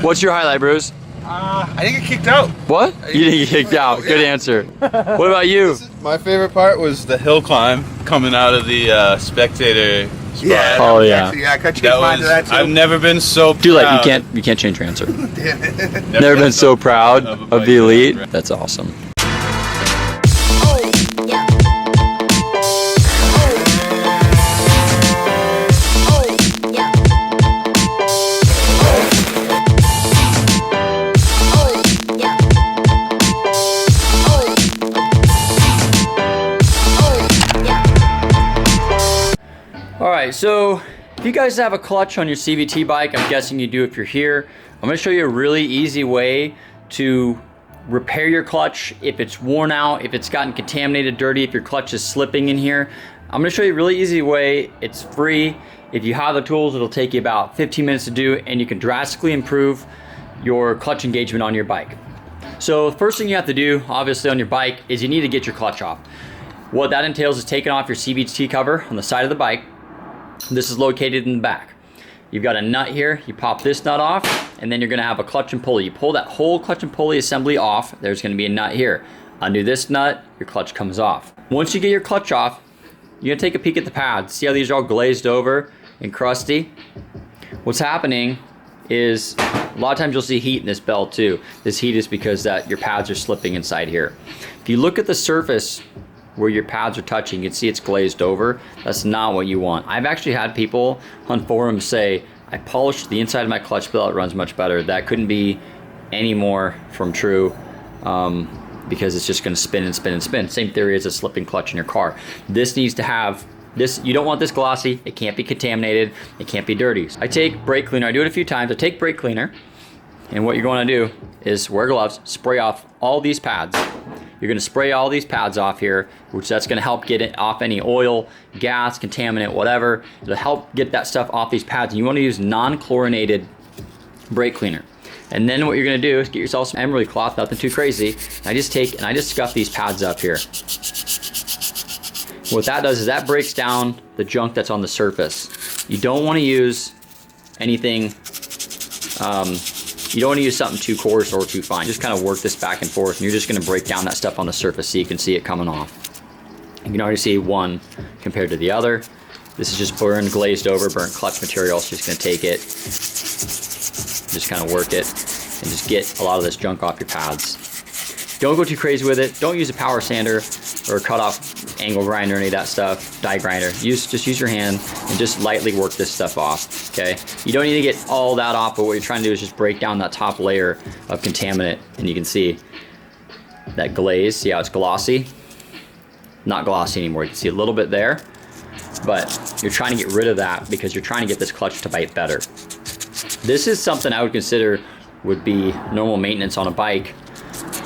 What's your highlight, Bruce? I think it kicked out. What? You didn't get kicked out. Good answer. What about you? My favorite part was the hill climb coming out of the spectator spot. Yeah. Oh yeah. Actually, yeah, I could change mine to that too. I've never been so proud. Too late. You can't change your answer. Never been so proud of the elite. That's awesome. Alright, so if you guys have a clutch on your CVT bike, I'm guessing you do if you're here, I'm going to show you a really easy way to repair your clutch if it's worn out, if it's gotten contaminated, dirty, if your clutch is slipping in here. I'm going to show you a really easy way. It's free. If you have the tools, it'll take you about 15 minutes to do, and you can drastically improve your clutch engagement on your bike. So the first thing you have to do, obviously on your bike, is you need to get your clutch off. What that entails is taking off your CVT cover on the side of the bike. This is located in the back. You've got a nut here, you pop this nut off, and then you're gonna have a clutch and pulley. You pull that whole clutch and pulley assembly off, there's gonna be a nut here. Undo this nut, your clutch comes off. Once you get your clutch off, you're gonna take a peek at the pads. See how these are all glazed over and crusty? What's happening is, a lot of times you'll see heat in this belt too. This heat is because that your pads are slipping inside here. If you look at the surface where your pads are touching, you can see it's glazed over. That's not what you want. I've actually had people on forums say, I polished the inside of my clutch belt, it runs much better. That couldn't be any more from true, because it's just gonna spin and spin and spin. Same theory as a slipping clutch in your car. This needs to have, you don't want this glossy, it can't be contaminated, it can't be dirty. I take brake cleaner, I do it a few times, I take brake cleaner, and what you're gonna do is wear gloves, spray off all these pads. You're gonna spray all these pads off here, which that's gonna help get it off any oil, gas, contaminant, whatever. It'll help get that stuff off these pads. And you wanna use non-chlorinated brake cleaner. And then what you're gonna do is get yourself some emery cloth, nothing too crazy. And I just scuff these pads up here. What that does is that breaks down the junk that's on the surface. You don't wanna use anything, you don't want to use something too coarse or too fine. Just kind of work this back and forth, and you're just going to break down that stuff on the surface so you can see it coming off. You can already see one compared to the other. This is just burnt, glazed over, burnt clutch material. So just going to take it, just kind of work it, and just get a lot of this junk off your pads. Don't go too crazy with it. Don't use a power sander or a cut-off angle grinder or any of that stuff, die grinder. Just use your hand and just lightly work this stuff off, okay? You don't need to get all that off, but what you're trying to do is just break down that top layer of contaminant, and you can see that glaze. See how it's glossy? Not glossy anymore. You can see a little bit there, but you're trying to get rid of that because you're trying to get this clutch to bite better. This is something I would consider would be normal maintenance on a bike.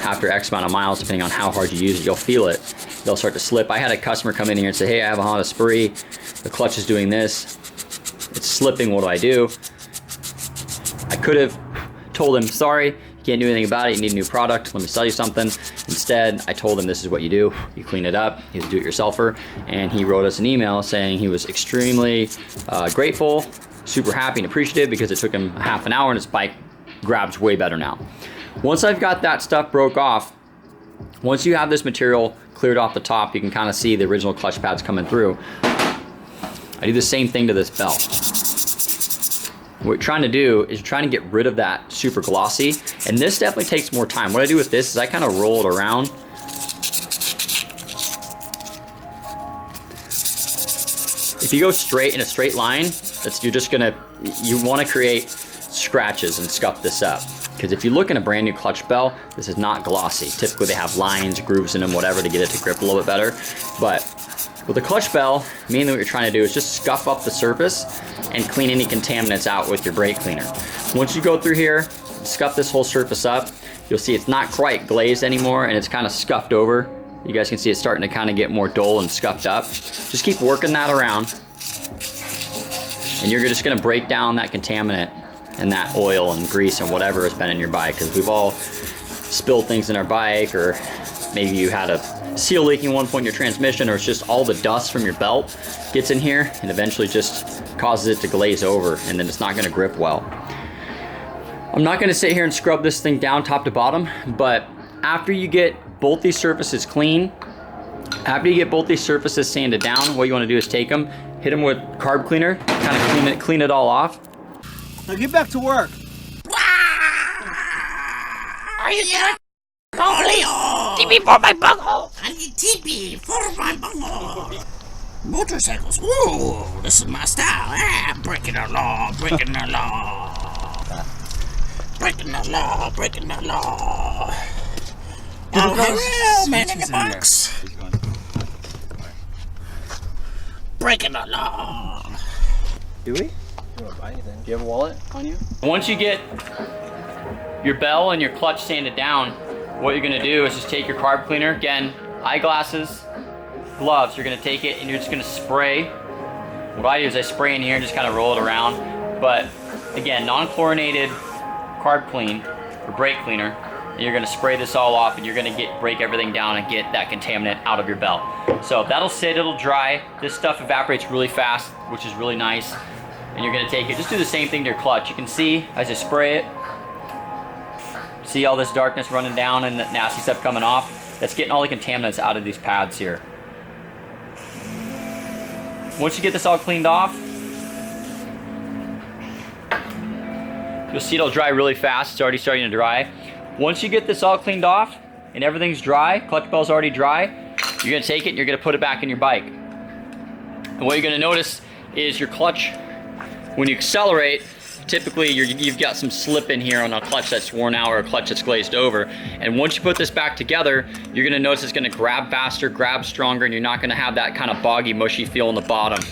After X amount of miles, depending on how hard you use it, you'll feel it. They'll start to slip. I had a customer come in here and say, hey, I have a Honda Spree. The clutch is doing this. It's slipping. What do I do? I could have told him, sorry, you can't do anything about it. You need a new product. Let me sell you something. Instead, I told him this is what you do. You clean it up. He's a do-it-yourselfer. And he wrote us an email saying he was extremely grateful, super happy and appreciative because it took him a half an hour and his bike grabs way better now. Once I've got that stuff broke off, once you have this material cleared off the top, you can kind of see the original clutch pads coming through. I do the same thing to this belt. What you're trying to do is you're trying to get rid of that super glossy, and this definitely takes more time. What I do with this is I kind of roll it around. If you go straight in a straight line, you want to create scratches and scuff this up. Because if you look in a brand new clutch bell, this is not glossy. Typically they have lines, grooves in them, whatever, to get it to grip a little bit better. But with a clutch bell, mainly what you're trying to do is just scuff up the surface and clean any contaminants out with your brake cleaner. Once you go through here, scuff this whole surface up, you'll see it's not quite glazed anymore and it's kind of scuffed over. You guys can see it's starting to kind of get more dull and scuffed up. Just keep working that around, and you're just gonna break down that contaminant and that oil and grease and whatever has been in your bike, because we've all spilled things in our bike, or maybe you had a seal leaking at one point in your transmission, or it's just all the dust from your belt gets in here and eventually just causes it to glaze over, and then it's not going to grip well. I'm not gonna sit here and scrub this thing down top to bottom, but after you get both these surfaces clean, after you get both these surfaces sanded down, what you wanna do is take them, hit them with carb cleaner, kind of clean it all off. Now get back to work. Are you there? TP for my bunghole! I need TP for my bunghole! Motorcycles, whoa! This is my style, ah! Breaking the law, breaking the law! Breaking the law, breaking the law! Oh, hello, man in the box! Breaking the law! Do we? You don't buy anything. Do you have a wallet on you? Once you get your bell and your clutch sanded down, what you're gonna do is just take your carb cleaner, again, eyeglasses, gloves, you're gonna take it and you're just gonna spray. What I do is I spray in here and just kind of roll it around. But again, non-chlorinated carb clean or brake cleaner, and you're gonna spray this all off and you're gonna break everything down and get that contaminant out of your belt. So that'll sit, it'll dry. This stuff evaporates really fast, which is really nice. And you're gonna take it, just do the same thing to your clutch. You can see as I spray it, see all this darkness running down and the nasty stuff coming off? That's getting all the contaminants out of these pads here. Once you get this all cleaned off, you'll see it'll dry really fast. It's already starting to dry. Once you get this all cleaned off and everything's dry, clutch bell's already dry, you're gonna take it and you're gonna put it back in your bike. And what you're gonna notice is your clutch, when you accelerate, typically you've got some slip in here on a clutch that's worn out or a clutch that's glazed over. And once you put this back together, you're gonna notice it's gonna grab faster, grab stronger, and you're not gonna have that kind of boggy, mushy feel in the bottom.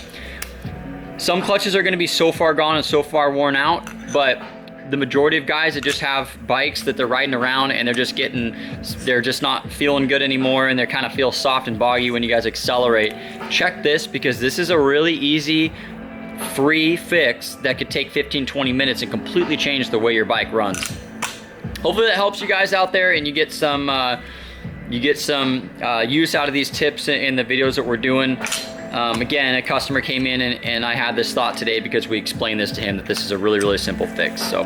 Some clutches are gonna be so far gone and so far worn out, but the majority of guys that just have bikes that they're riding around and they're just not feeling good anymore and they kind of feel soft and boggy when you guys accelerate. Check this, because this is a really easy, free fix that could take 15-20 minutes and completely change the way your bike runs. Hopefully that helps you guys out there and you get some use out of these tips in the videos that we're doing. Again, a customer came in and I had this thought today because we explained this to him, that this is a really, really simple fix. So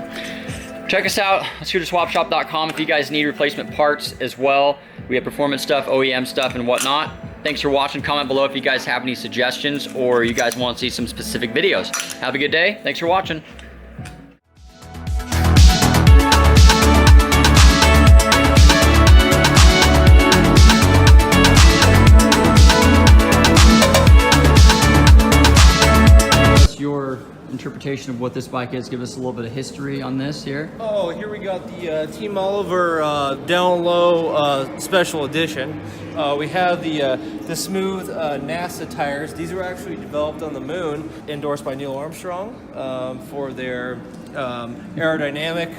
check us out, scooterswapshop.com, if you guys need replacement parts as well. We have performance stuff, OEM stuff, and whatnot. Thanks for watching. Comment below if you guys have any suggestions or you guys want to see some specific videos. Have a good day. Thanks for watching. What's your interpretation of what this bike is? Give us a little bit of history on this here. Oh, here we got the Team Oliver down low special edition. We have the smooth NASA tires. These were actually developed on the moon, endorsed by Neil Armstrong for their aerodynamic,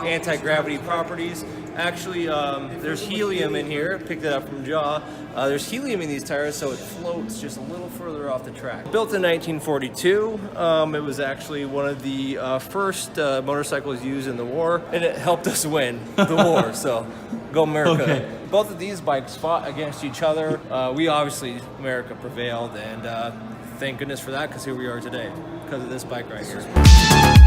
anti-gravity properties. Actually, there's helium in here. Picked it up from Jaw. There's helium in these tires, so it floats just a little further off the track. Built in 1942. It was actually one of the first motorcycles used in the war, and it helped us win the war. So, go America! Okay. Both of these bikes fought against each other. We obviously, America prevailed, and thank goodness for that, because here we are today, because of this bike right here.